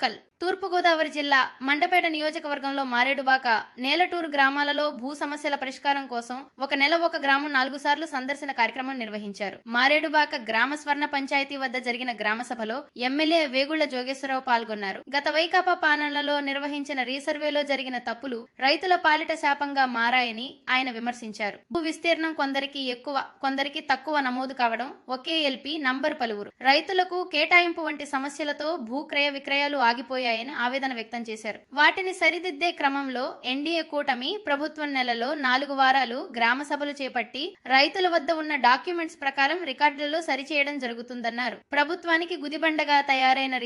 Local తూర్పుగోదావరి జిల్లా మండపేట నియోజకవర్గంలో మారేడుబాక, నేలటూరు గ్రామాలలో భూ సమస్యల పరిష్కారం కోసం ఒక నెల ఒక గ్రామం 4 సార్లు సందర్శన కార్యక్రమం నిర్వహించారు. మారేడుబాక గ్రామ స్వర్ణ పంచాయతీ వద్ద జరిగిన గ్రామ సభలో ఎమ్మెల్యే వేగుళ్ల జోగేశ్వరరావు పాల్గొన్నారు. గత వైకాపా పాలనలో నిర్వహించిన రీసర్వేలో జరిగిన తప్పులు రైతుల పాలిట శాపంగా మారాయని ఆయన విమర్శించారు. భూ విస్తీర్ణం కొందరికి ఎక్కువ, కొందరికి తక్కువ నమోదు కావడం, ఒకే ఎల్పీ నంబర్ పలువురు, రైతులకు కేటాయింపు వంటి సమస్యలతో భూ క్రయ విక్రయాలు ఆగిపోయాయని ఆవేదన వ్యక్తం చేశారు. వాటిని సరిదిద్దే క్రమంలో ఎన్డీఏ కూటమి ప్రభుత్వం నెలలో 4 వారాలు గ్రామ సభలు చేపట్టి రైతుల వద్ద ఉన్న డాక్యుమెంట్స్ ప్రకారం రికార్డులలో సరిచేయడం జరుగుతుందన్నారు. ప్రభుత్వానికి గుదిబండగా తయారైన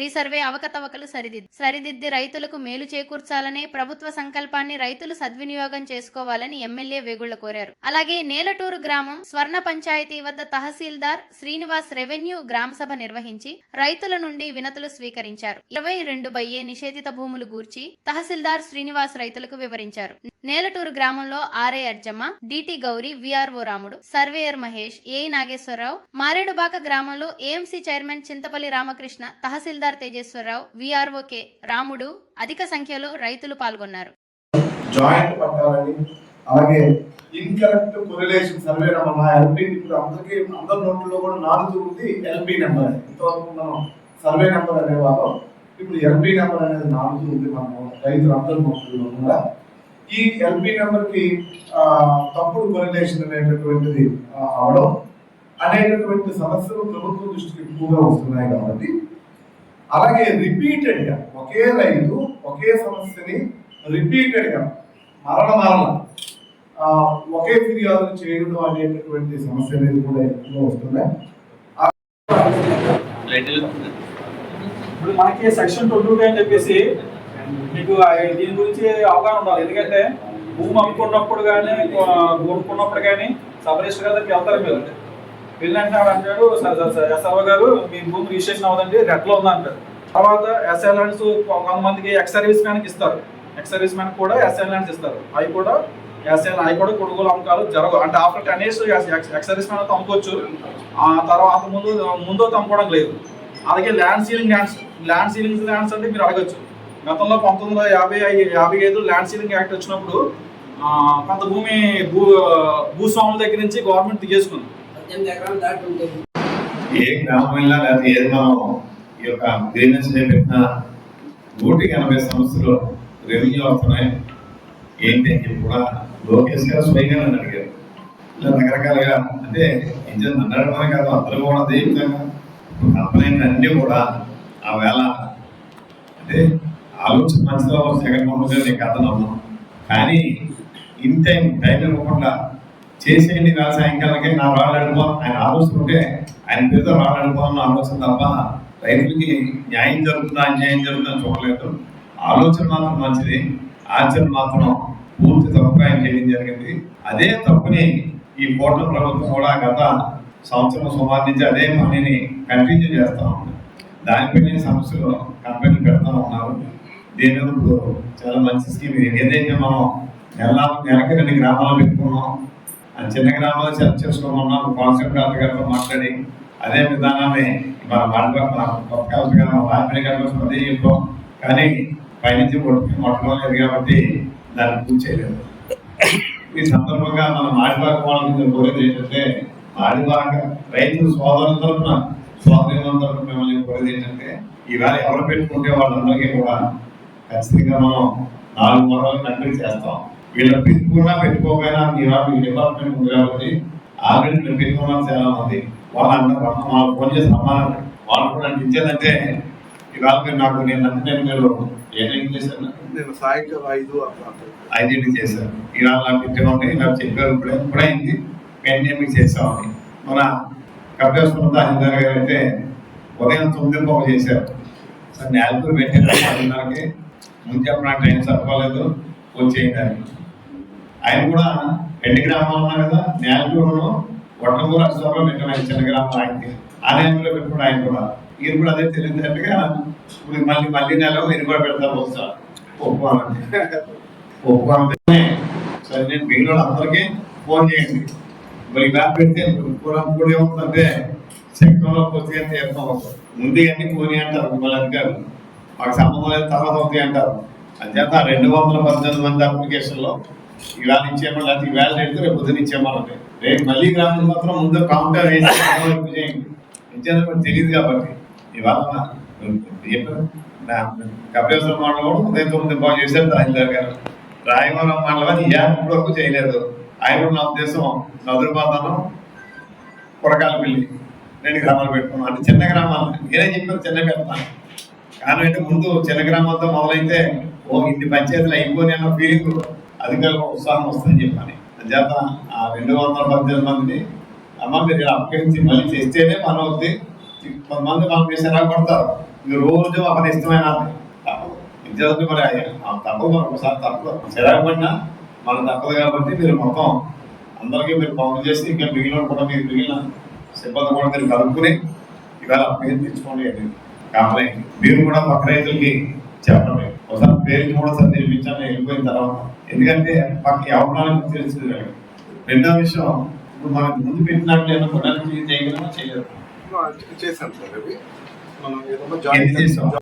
రీసర్వే అవకతవకలు సరిదిద్ది రైతులకు మేలు చేకూర్చాలనే ప్రభుత్వ సంకల్పాన్ని రైతులు సద్వినియోగం చేసుకోవాలని ఎమ్మెల్యే వేగుళ్ల కోరారు. అలాగే నేలటూరు గ్రామం స్వర్ణ పంచాయతీ వద్ద తహసీల్దార్ శ్రీనివాస్ రెవెన్యూ గ్రామ సభ నిర్వహించి రైతుల నుండి వినతులు స్వీకరించారు. 22/A నిషేధిత భూములు గూర్చి తహసీల్దార్ శ్రీనివాస్ రైతులకు వివరించారు. నేలటూరు గ్రామంలో RA Arjamma, DT Gauri, VRO రాముడు, సర్వేయర్ మహేష్, ఏఈ నాగేశ్వరరావు, మారేడుబాక గ్రామంలో ఏఎంసీ చైర్మన్ చింతపల్లి రామకృష్ణ, తహసీల్దార్ తేజేశ్వరరావు, విఆర్ఓ కె రాముడు అధిక సంఖ్యలో రైతులు పాల్గొన్నారు. జాయింట్ పట్టాలని, అలాగే incorrect correlation survey number LP అందరికీ అందరి నోట్లో కూడా నాలుగు ఉంది. ఎల్పీ నెంబర్ ఇంతవరకు మనం సర్వే నెంబర్ అనేవాళ్ళం, ఇప్పుడు ఎల్పీ నెంబర్ అనేది నాలుగు ఉంది. మనం రైతులు అందరి నోట్లో కూడా ఈ ఎల్పీ నెంబర్ కి తప్పుడు కొరిలేషన్ అనేటటువంటిది అవడం అనేటటువంటి సమస్యలు ప్రభుత్వం దృష్టికి ఎక్కువగా వస్తున్నాయి. కాబట్టి అలాగే రిపీటెడ్ గా ఒకే రైతు ఒకే సమస్యని రిపీటెడ్ గా మరణ ఒకే ఫిర్యాదు చేయడం అనేటటువంటి సమస్య అనేది కూడా ఎక్కువగా వస్తున్నాయి. ఇప్పుడు మనకి సెక్షన్ 22 అని చెప్పేసి మీకు దీని గురించి అవగాహన ఉండాలి. ఎందుకంటే భూమి అమ్ముకున్నప్పుడు కానీ కొనుక్కున్నప్పుడు కానీ సబ్ రిజిస్టర్ గారికి వెళ్తారు. మీరు వెళ్ళంటే అంటాడు ఎస్ఆర్ఓ గారు మీ భూమి రిజిస్ట్రేషన్ అవ్వదండి, రెట్లో ఉందంటారు. తర్వాత ఎస్ఐ ల్యాండ్స్ కొంతమందికి ఎక్స్ సర్వీస్ మ్యాన్కి ఇస్తారు, ఎక్స్ సర్వీస్ మ్యాన్ కూడా ఎస్ఐ ల్యాండ్స్ ఇస్తారు. అవి కూడా కొనుగోలు అమ్మకాలు జరగవు. అంటే after 10 years ex service man అమ్ముకోవచ్చు, తర్వాత ముందు అమ్ముకోవడం లేదు. అలాగే ల్యాండ్ సీలింగ్ ల్యాండ్స్ అంటే మీరు అడగచ్చు. గతంలో 1955 ల్యాండ్ సీలింగ్ యాక్ట్ వచ్చినప్పుడు కొంత భూస్వాముల దగ్గర నుంచి గవర్నమెంట్ తీసేసుకుంది. ఏ గ్రామంలో లేదా ఏది మనం ఈ యొక్క గ్రీనెస్ పెట్టిన 180 సంవత్సరాలు రెవెన్యూ వస్తున్నాయి ఏంటి అని చెప్పి కూడా లోకేష్ గారు స్వయంగా నన్ను అడిగారు. ఇలా రకరకాలుగా అంటే ఇంజన్ అడగడమే కాదు, అందరూ కూడా అదే విధంగా కంప్లైంట్ అన్నీ కూడా ఆ వేళ అంటే ఆలోచన మంచిగా జగన్మోహన్ గారు నీకు అర్థం. కానీ ఇన్ టైం ఇవ్వకుండా చేసేయండి వేళ సాయంకాలకే నా రాళ్ళు అడుగుతాం ఆయన ఆలోచన ఉంటే ఆయన పేరుతో రాళ్ళు అడుగుతామన్న ఆలోచన తప్ప రైతులకి న్యాయం జరుగుతుందా అన్యాయం జరుగుతుందని చూడలేదు. ఆలోచన మాత్రం మంచిది, ఆచరణ మాత్రం పూర్తి తప్పుగా ఆయన చేయడం జరిగింది. అదే తప్పుని ఈ కూటమి ప్రభుత్వం కూడా గత సంవత్సరం సంబంధించి అదే పనిని కంటిన్యూ చేస్తూ ఉంది. దానిపైన సమస్యలు కంపెనీలు పెడతా ఉన్నారు. దీని ఇప్పుడు చాలా మంచి స్కీమ్. ఏదైతే మనం నెలకి 2 గ్రామాలు పెట్టుకున్నాం, చిన్న గ్రామాలు సెలెక్ట్ చేసుకోమన్నాం. కాన్సెప్ట్ కలెక్టర్ గారితో మాట్లాడి అదే విధానాన్ని మన కొత్త కలెక్టర్ గారు రాజమండ్రి గారి అదే చెప్పాం. కానీ పైనుంచి మొట్టమొదలేదు కాబట్టి దాన్ని పూర్తి చేయలేదు. ఈ సందర్భంగా మన మాడిబాక వాళ్ళని కోరేది ఏంటంటే, మాడిబాక రైతులు సోదరుల తరఫున మిమ్మల్ని కోరేది ఏంటంటే, ఈవేళ ఎవరు పెట్టుకుంటే వాళ్ళందరికీ కూడా ఖచ్చితంగా మనం 4 వారాలు కంప్లీట్ చేస్తాం. వీళ్ళు పెట్టుకోకపోయినా మీ డిపార్ట్మెంట్ ఉంది కాబట్టి ఆల్రెడీ మీరు పెట్టుకున్నారు చాలా మంది. వాళ్ళు ఫోన్ చేసి రమ్మన్నారు. వాళ్ళు కూడా ఇచ్చేదంటే ఇవాళ మీరు ఏం చేశారు? నేను సాయంకాలం 5 చేశారు. ఇవాళ నాకు పెట్టేవాడి నాకు చెప్పారు. ఇప్పుడైంది పెండింగ్ చేసామని. మన కప్పేశ్వరం తహసీల్దార్ గారు అయితే ఉదయం 9 చేశారు. సార్ నేలపూర్ పెట్టారు 10:30కి. ముందు చెప్పడానికి టైం సరిపోలేదు, వచ్చేయండి. ఆయన కూడా 2 గ్రామాలు ఉన్నారు కదా, నేలపూరును వడ్డమూరు అక్షరంలో పెట్టాను చిన్న గ్రామం ఆయనకి. ఆ నేలలో పెట్టుకుని ఆయన కూడా ఈయన కూడా అదే తెలియదట్టుగా ఇప్పుడు మళ్ళీ నెల మీరు కూడా పెడతారు వస్తారు ఒప్పుకోవాలంటే సరే నేను మిగిలిన అందరికీ ఫోన్ చేయండి. మరి ఇలా పెడితే కూడా ఏమవుతుందంటే సెక్టర్లోకి వచ్చే తీర్థం అవుతుంది. ముందు అన్ని పోనీ అంటారు మళ్ళీ అధికారులు. మాకు సంబంధం లేదు తర్వాత అవుతాయి అంటారు. అంచేత 218 మంది అప్లికేషన్లో ఇవాళ ఇచ్చేయమని, లేకపోతే ఈవేళ పెడితే రేపు పొద్దున ఇచ్చేయమని. రేపు మళ్ళీ గ్రామం మాత్రం ముందు కౌంటర్ వేసి చేయండి. ఇచ్చేందుకు తెలియదు కాబట్టి ఇవాళ కపిలేశ్వరం మండలం కూడా ఉదయం 9 బాగు చేశారు తహసీల్దార్ గారు. రాయవరం మండలం ఇప్పటి వరకు చేయలేదు. ఆయన కూడా నా ఉద్దేశం నదురుపాదనం కొరకాలపల్లి 2 గ్రామాలు పెట్టుకున్నాం. అంటే చిన్న గ్రామాలు నేనే చెప్పాను చిన్న పెడతాను కానీ అంటే ముందు చిన్న గ్రామాలతో మొదలైతే ఇన్ని పంచాయతీలు అయిపోయి అన్న ఫీలింగ్ అధికారులకు ఉత్సాహం వస్తుందని చెప్పాను. చేత ఆ 218 మందిని అమ్మ మీరు అప్పగించి మళ్ళీ చేస్తేనే మన అవుతుంది. కొంతమంది మనం చేసి ఎలా పడతారు మీరు రోజు అక్కడ ఇష్టమైన విద్యార్థులు మరి తప్పదు, మనం ఒకసారి తప్పదు చిరాకు పడినా మనం తప్పదు కాబట్టి మీరు మొత్తం అందరికీ మీరు పనులు చేసి ఇంకా మిగిలిన కూడా మీరు మిగిలిన సిబ్బంది కూడా మీరు కలుపుకుని ఇవాళ పేరు తెచ్చుకోండి. కాబట్టి మీరు కూడా పక్క రైతులకి చెప్పండి. ఒకసారి పేరుకి కూడా సార్ నేర్పించాలి వెళ్ళిపోయిన తర్వాత, ఎందుకంటే పక్క అవసరాలకు తెలుస్తుంది. రెండో విషయం ఇప్పుడు మనకు ముందు పెట్టినట్లు కూడా చేయగలమా చేయలేదు చేశాను సార్. చేసాం